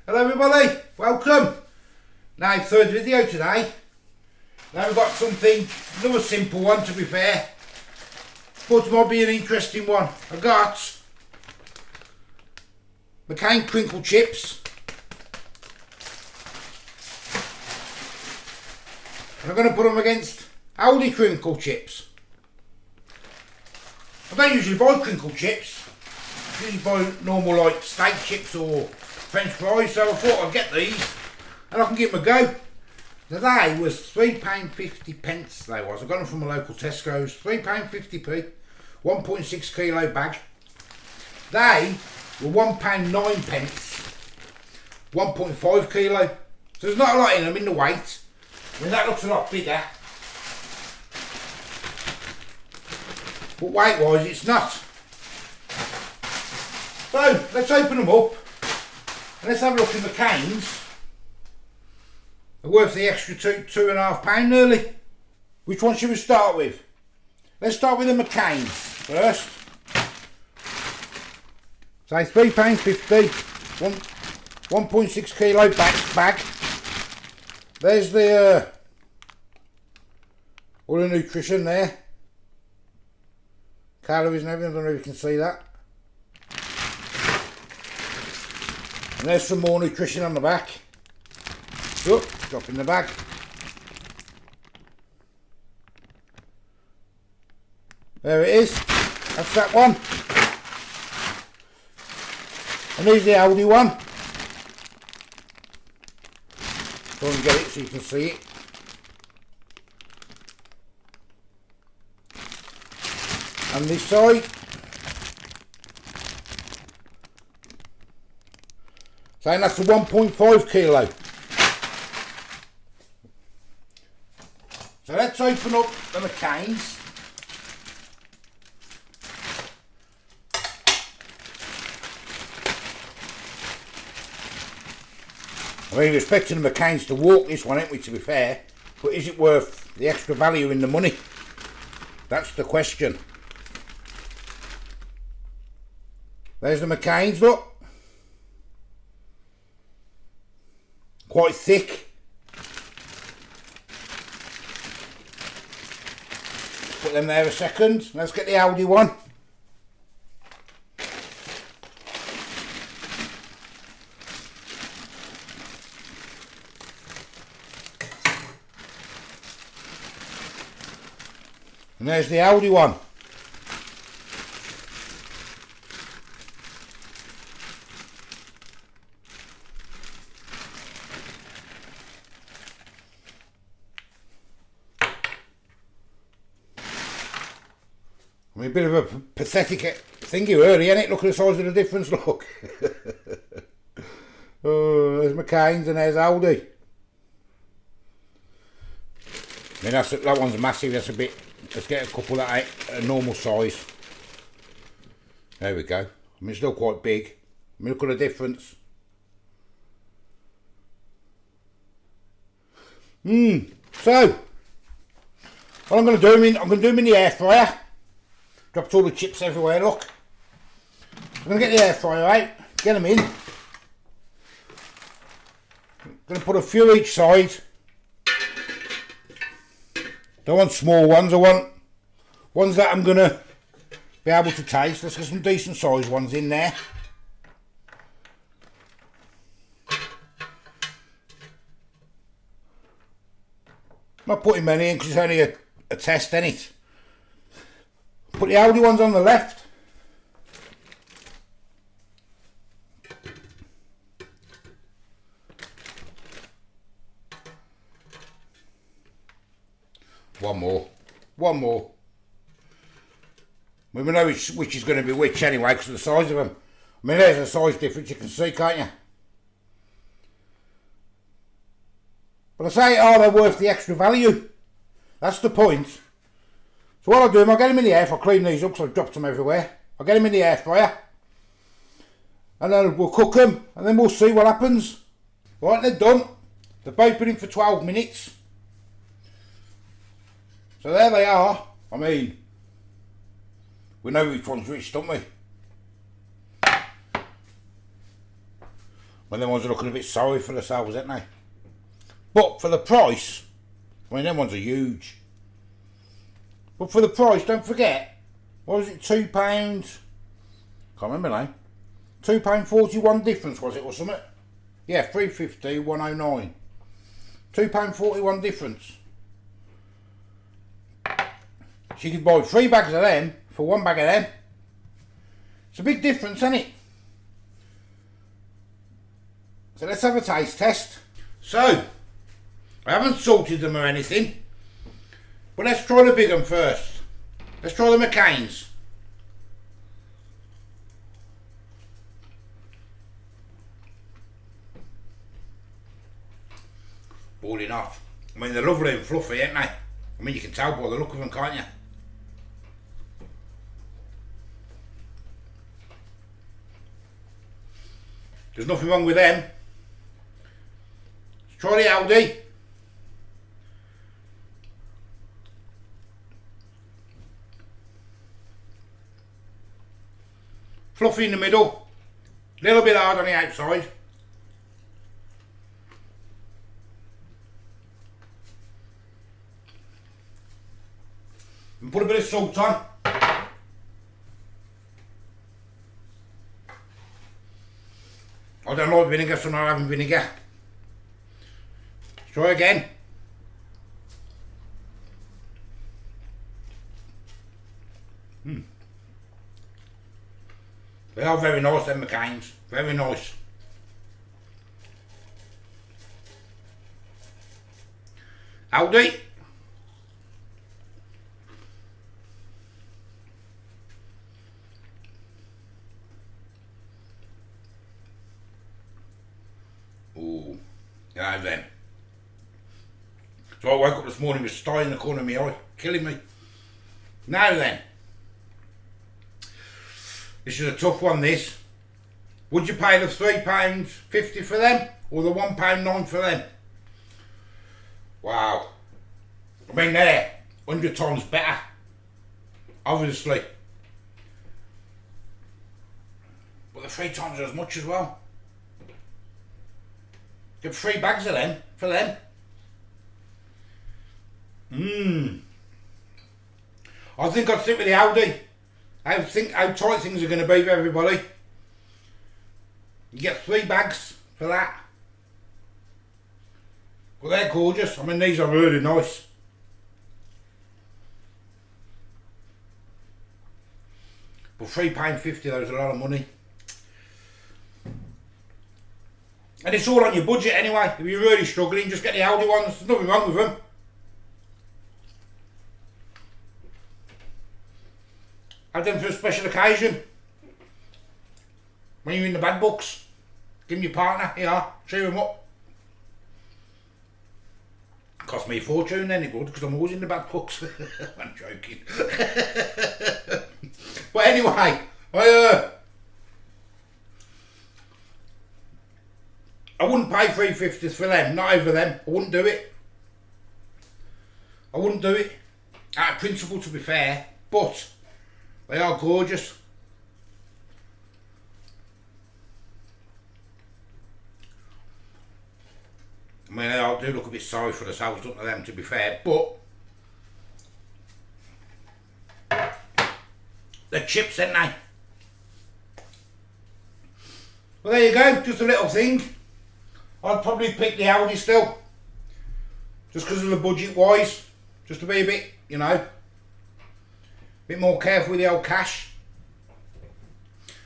Hello everybody, welcome. Now third video today. Now we've got something, another simple one to be fair, but it might be an interesting one. I got McCain Crinkle chips. And I'm going to put them against Aldi Crinkle chips. I don't usually buy crinkle chips. I usually buy normal like steak chips or French fries, so I thought I'd get these and I can give them a go. Today was £3.50 they was. I got them from a local Tesco's, £3.50p, 1.6 kilo bag. They were £1.09, 1.5 kilo. So there's not a lot in them in the weight. I mean, that looks a lot bigger. But weight wise it's not. So let's open them up. And let's have a look at the McCain's. They're worth the extra £2.50 nearly. Which one should we start with? Let's start with the McCain's first. So £3.50, 1.6 kilo bag. There's the all the nutrition there. Calories and everything, I don't know if you can see that. And there's some more nutrition on the back. Oh, drop in the bag. There it is. That's that one. And here's the Aldi one. Try and get it so you can see it. And this side. So that's the 1.5 kilo. So let's open up the McCain's. I mean, we're expecting the McCain's to walk this one, ain't we, to be fair? But is it worth the extra value in the money? That's the question. There's the McCain's, look. Quite thick. Put them there a second. Let's get the Aldi one. And there's the Aldi one. I mean, a bit of a pathetic thingy really, ain't it? Look at the size of the difference, look. Oh, there's McCain's and there's Aldi. I mean, that one's massive, that's a bit. Let's get a couple that ain't a normal size. There we go. I mean, it's still quite big. I mean, look at the difference. So, what I'm going to do, I'm going to do them in the air fryer. Dropped all the chips everywhere, look. I'm going to get the air fryer out, get them in. I'm going to put a few each side. Don't want small ones, I want ones that I'm going to be able to taste. Let's get some decent sized ones in there. Not putting many in because it's only a test, ain't it? Put the Aldi ones on the left. One more. We know which is going to be which anyway because of the size of them. I mean, there's a size difference you can see, can't you? But I say, oh, they're worth the extra value. That's the point. So what I'll do, I'll get them in the air fryer. I'll clean these up because I've dropped them everywhere. I'll get them in the air fryer. And then we'll cook them and then we'll see what happens. Right, they're done. They've both been in for 12 minutes. So there they are. I mean, we know which one's which, don't we? Well, them ones are looking a bit sorry for themselves, aren't they? But for the price, I mean, them ones are huge. But for the price, don't forget, what was it, £2? Can't remember now. £2.41 difference, was it, or something? Yeah, 350, 109. £2.41 difference. She could buy 3 bags of them for 1 bag of them. It's a big difference, isn't it? So let's have a taste test. So, I haven't salted them or anything, but let's try the big one first. Let's try the McCain's. Boiling off. I mean, they're lovely and fluffy, aren't they? I mean, you can tell by the look of them, can't you? There's nothing wrong with them. Let's try the Aldi. Fluffy in the middle, a little bit hard on the outside. And put a bit of salt on. I don't like vinegar, so I'm not having vinegar. Let's try again. They are very nice, them McCain's. Very nice. Aldi. Ooh, yeah then. So I woke up this morning with a sty in the corner of my eye, killing me. Now then. This is a tough one, this. Would you pay the £3.50 for them or the £1.09 for them? Wow. I mean, they're 100 times better, obviously. But they're 3 times as much as well. Get 3 bags of them for them. I think I'd stick with the Aldi. I think how tight things are going to be for everybody. You get 3 bags for that. Well, they're gorgeous. I mean, these are really nice. But £3.50, though, is a lot of money. And it's all on your budget anyway. If you're really struggling, just get the Aldi ones. There's nothing wrong with them. Have them for a special occasion. When you're in the bad books, give them your partner, here, cheer them up. Cost me a fortune then, it would, because I'm always in the bad books. I'm joking. But anyway, I wouldn't pay £3.50 for them, not over them. I wouldn't do it. I wouldn't do it. Out of principle, to be fair, but they are gorgeous. I mean, they do look a bit sorry for themselves, don't they, them, to be fair, but they're chips, aren't they? Well, there you go, just a little thing. I'd probably pick the Aldi still, just because of the budget wise, just to be a bit, you know, a bit more careful with the old cash.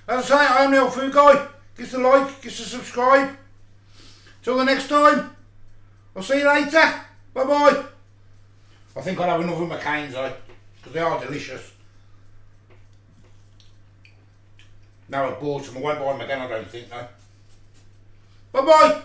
As I say, I'm the old food guy. Give us a like, give us a subscribe. Till the next time, I'll see you later. Bye bye. I think I'll have another McCain's, because they are delicious. Now I've bought them, I won't buy them again, I don't think, no. Bye bye.